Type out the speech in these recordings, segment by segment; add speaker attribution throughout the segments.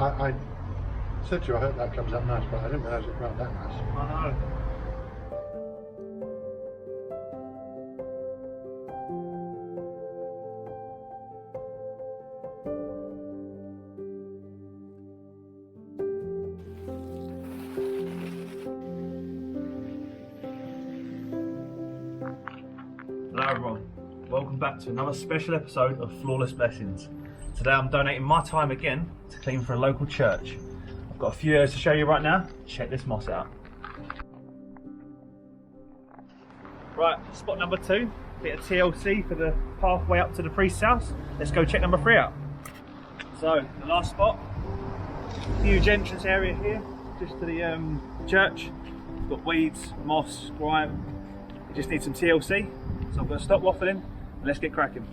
Speaker 1: I said to you, I hope that comes up nice, but I didn't realise it came out that nice.
Speaker 2: I know. Hello everyone, welcome back to another special episode of Flawless Blessings. Today I'm donating my time again to clean for a local church. I've got a few areas to show you right now. Check this moss out. Right, spot number 2, bit of TLC for the pathway up to the priest's house. Let's go check number 3 out. So, the last spot, huge entrance area here, just to the church. We've got weeds, moss, grime. It just needs some TLC. So I'm going to stop waffling and let's get cracking.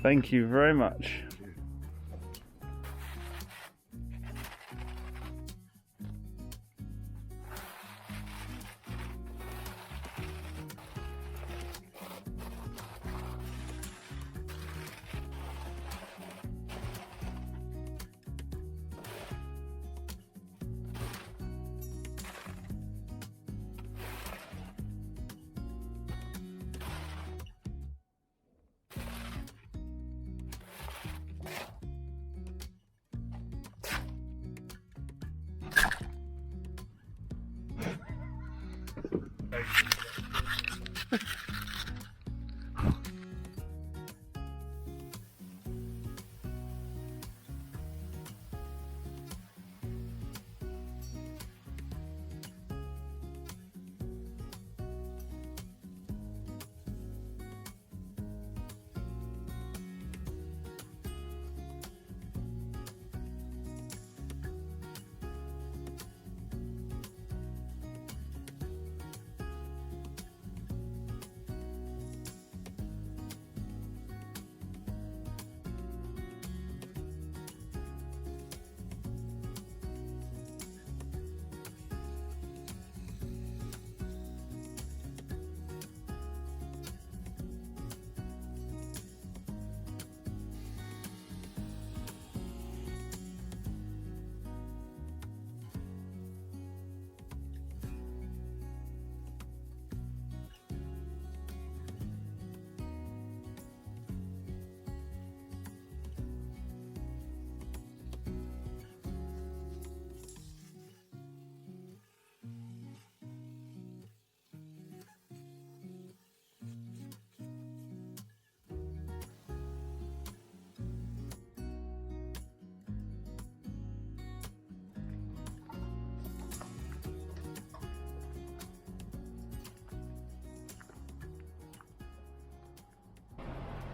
Speaker 2: Thank you very much.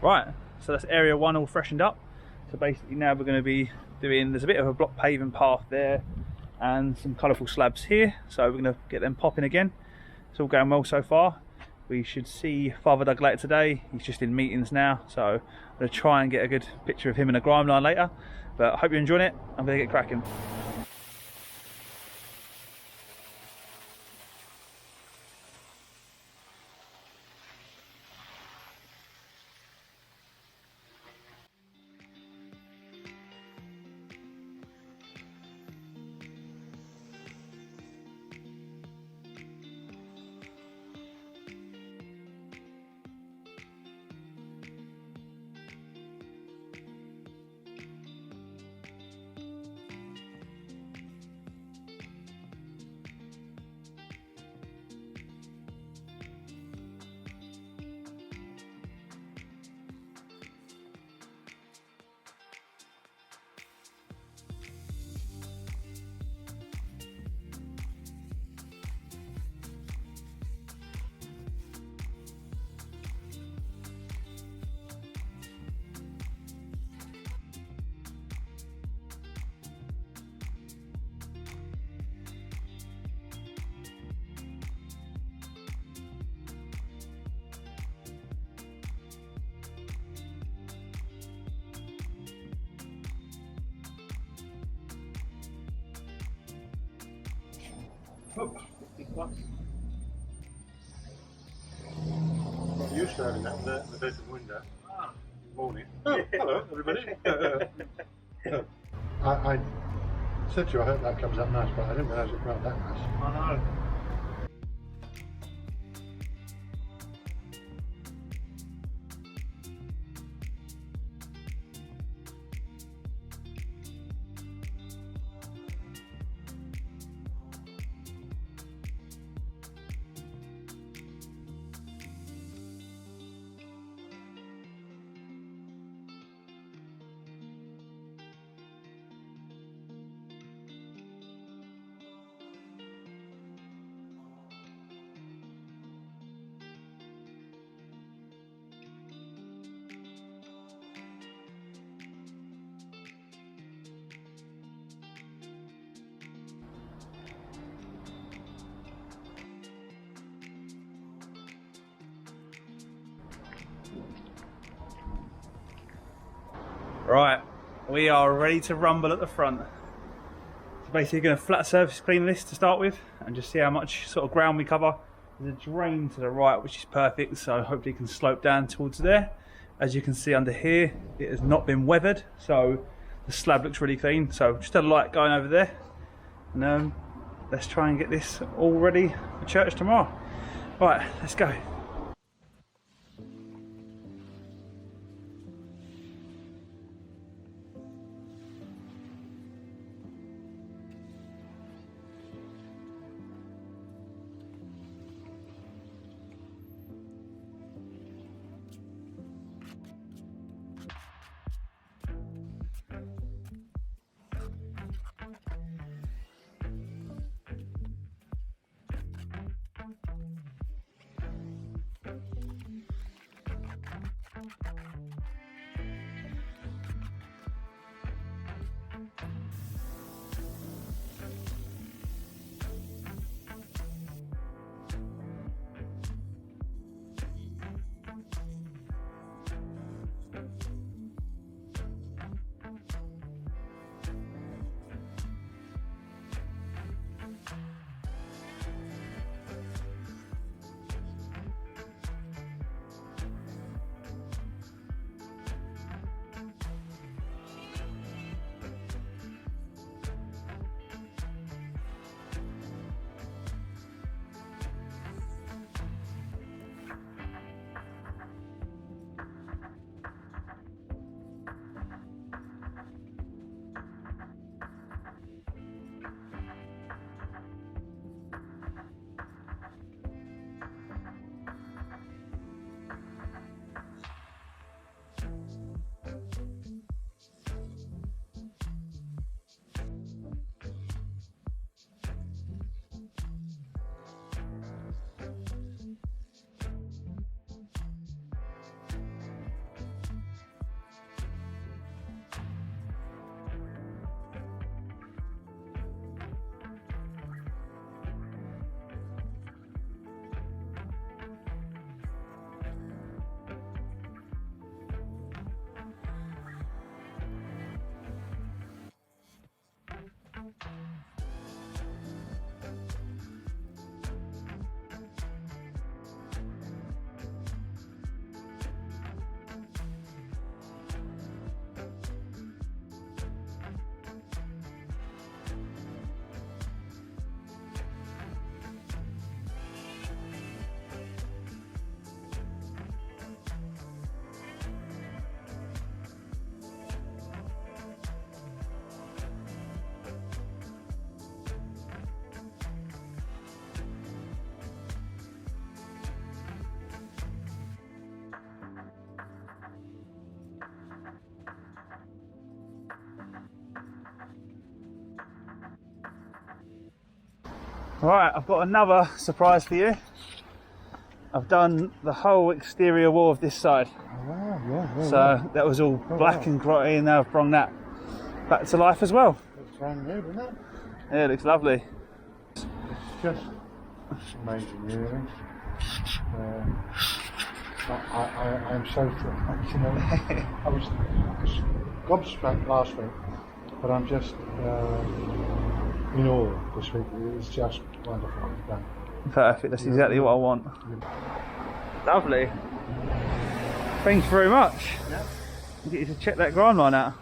Speaker 2: Right, so that's area 1 all freshened up. So basically now we're going to be doing, there's a bit of a block paving path there and some colourful slabs here. So we're going to get them popping again. It's all going well so far. We should see Father Doug later today. He's just in meetings now. So I'm going to try and get a good picture of him in a grime line later. But I hope you're enjoying it. I'm going to get cracking. Big plus.
Speaker 1: Not used to having that in the bedroom window.
Speaker 2: Ah.
Speaker 1: Good morning. Oh, hello, everybody. I said to you, I hope that comes up nice, but I didn't realise it ran that nice.
Speaker 2: I know. Right, we are ready to rumble at the front. So basically going to flat surface clean this to start with and just see how much sort of ground we cover. There's a drain to the right which is perfect, so hopefully it can slope down towards there. As you can see under here, it has not been weathered, so the slab looks really clean. So just a light going over there, and let's try and get this all ready for church tomorrow. Right, let's go. Right, I've got another surprise for you. I've done the whole exterior wall of this side.
Speaker 1: Oh, wow, yeah.
Speaker 2: So that was all black and grotty, and now I've brought that back to life as well.
Speaker 1: Looks brand new, doesn't it?
Speaker 2: Yeah, it looks lovely.
Speaker 1: It's just amazing, really. I'm so thrilled. You know, I was gobsmacked last week, but I'm just in all this week. It's just wonderful what you've done.
Speaker 2: Perfect, that's exactly what I want. Lovely. Thanks very much.
Speaker 1: Yeah.
Speaker 2: I'll get you to check that grime line out.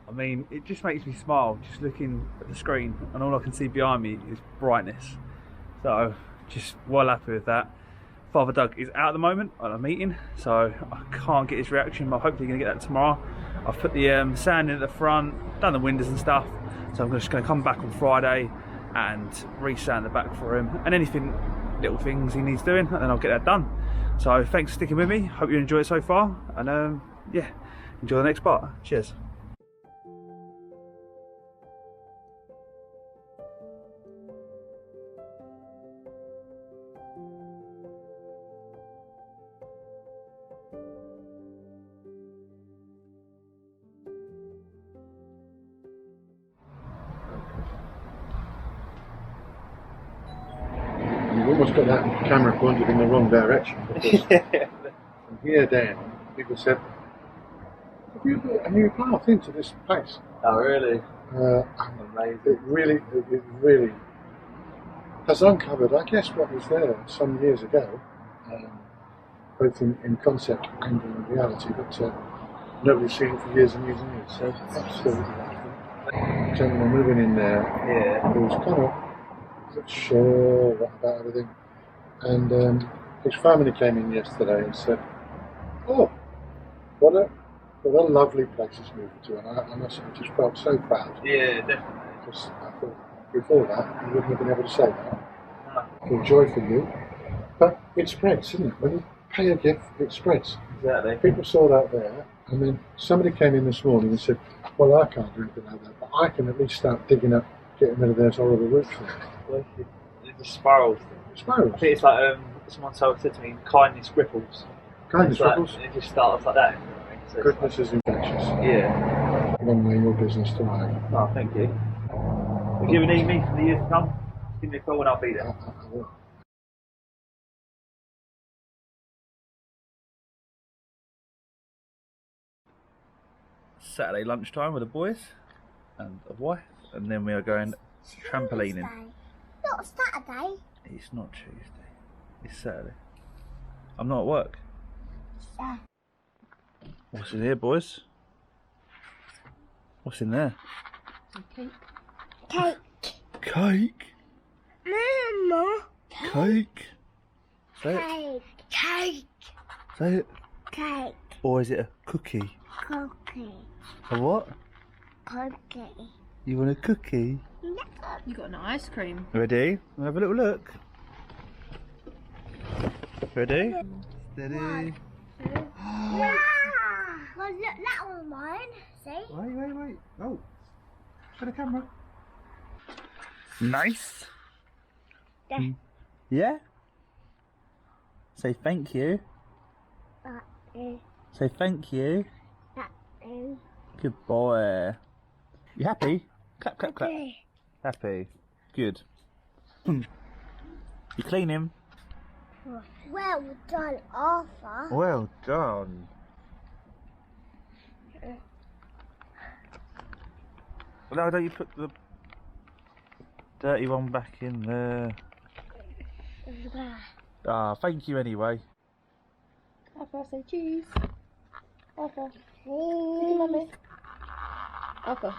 Speaker 2: I mean, it just makes me smile just looking at the screen, and all I can see behind me is brightness. So, just well happy with that. Father Doug is out at the moment at a meeting, so I can't get his reaction, but hopefully going to get that tomorrow. I've put the sand in at the front, done the windows and stuff, so I'm just going to come back on Friday and re-sand the back for him, and anything, little things he needs doing, and then I'll get that done. So thanks for sticking with me, hope you enjoy it so far, and yeah, enjoy the next part. Cheers.
Speaker 1: You've almost got that camera pointed in the wrong direction. Because from here down, people said, "Have you put a new path into this place?"
Speaker 2: Oh really?
Speaker 1: Amazing. It really has uncovered, I guess, what was there some years ago, both in concept and in reality, but nobody's seen it for years and years and years. So it's absolutely wonderful. The gentleman moving in there, who was kind of not sure about everything, and his family came in yesterday and said, "Oh, what a lovely place it's moving to," and I must say, I just felt so proud.
Speaker 2: Yeah, definitely.
Speaker 1: Because I thought before that, you wouldn't have been able to say that. I feel joy for you. But it spreads, isn't it? When you pay a gift, it spreads.
Speaker 2: Exactly.
Speaker 1: People saw that there, and then somebody came in this morning and said, "Well, I can't do anything like that, but I can at least start digging up, getting rid of those horrible roots there."
Speaker 2: Well, it's the spirals thing.
Speaker 1: Spirals.
Speaker 2: I think it's like someone said to me, kindness ripples.
Speaker 1: Kindness
Speaker 2: Like,
Speaker 1: ripples.
Speaker 2: it just starts like that. So
Speaker 1: Goodness is infectious.
Speaker 2: Yeah.
Speaker 1: Long may your business thrive.
Speaker 2: Oh, thank you. If you ever need me for the years to come, give me a call and I'll be there.
Speaker 1: I will.
Speaker 2: Saturday lunchtime with the boys and a wife. and then we are going trampolining.
Speaker 3: Tuesday. Not Saturday.
Speaker 2: It's not Tuesday. It's Saturday. I'm not at work.
Speaker 3: Yeah.
Speaker 2: What's in here, boys? What's in there?
Speaker 3: Cake.
Speaker 2: Cake.
Speaker 3: Mama.
Speaker 2: Cake. Say it.
Speaker 3: Cake. Cake.
Speaker 2: Say it.
Speaker 3: Cake.
Speaker 2: Or is it a cookie?
Speaker 3: Cookie.
Speaker 2: A what?
Speaker 3: Cookie.
Speaker 2: You want a cookie?
Speaker 3: No.
Speaker 4: You got an ice cream.
Speaker 2: Ready? We'll have a little look. Ready? Steady.
Speaker 3: Yeah. Well, look, that was mine. See?
Speaker 2: Wait. Oh. For the camera. Nice.
Speaker 3: Yeah.
Speaker 2: Yeah? Say thank you.
Speaker 3: That is.
Speaker 2: Say thank you.
Speaker 3: That is.
Speaker 2: Good boy. You happy? Clap, clap, clap.
Speaker 3: Okay.
Speaker 2: Happy. Good. You clean him.
Speaker 3: Well done, Arthur.
Speaker 2: Well done. No, don't you put the dirty one back in there. Ah, thank you anyway.
Speaker 4: Arthur, say cheese. Arthur. Mummy. Arthur.